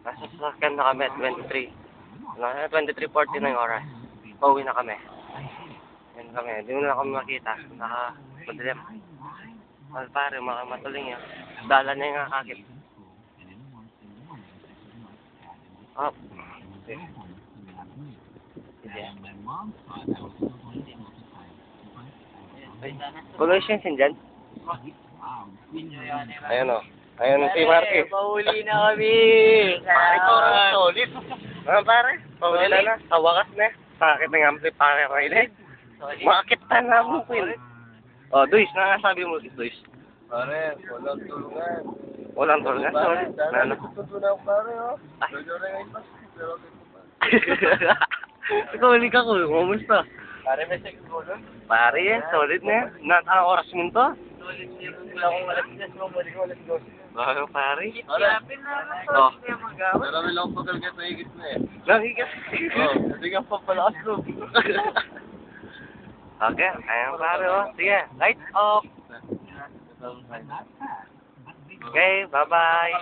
Nasa sasakyan na kami, 23. 23:40 na yung oras. Pauwi na kami. Yan kami, hindi mo na kami makita. Madilim. Mahal pare, mga matuling yan. Dala na yung akakit. Oh. Okay. Pollution dyan? Ayan o. Ayan si Marky. Pauli na kami! Pare ko, solid. Ano pare? Pauli na. Sa wakas na. Sakit ng amplifier na ilit. Makakit na namin ko yun. O, Duis, nakasabi mo, Duis. Pare, walang tulungan. Walang tulungan? Solid. Dahil natutunan ko pare, oh. Ay. Medyo na ngayon pa. Pero okay po pa. Ikaw, hindi ka ko. Kumusta? Pare, may sex mo nun? Pare, solid na yan. Ang oras mo to? Solid niya. Wala akong alas 10 mo. Balik ko alas 12. Bago, pare. Yapin na Oh. Pero may lang pagkalgat na higit na eh. Nakikas. Oh, hindi ka pa palakas ko. Okay, ayan pare, oh. Sige, lights off. Okay, bye-bye.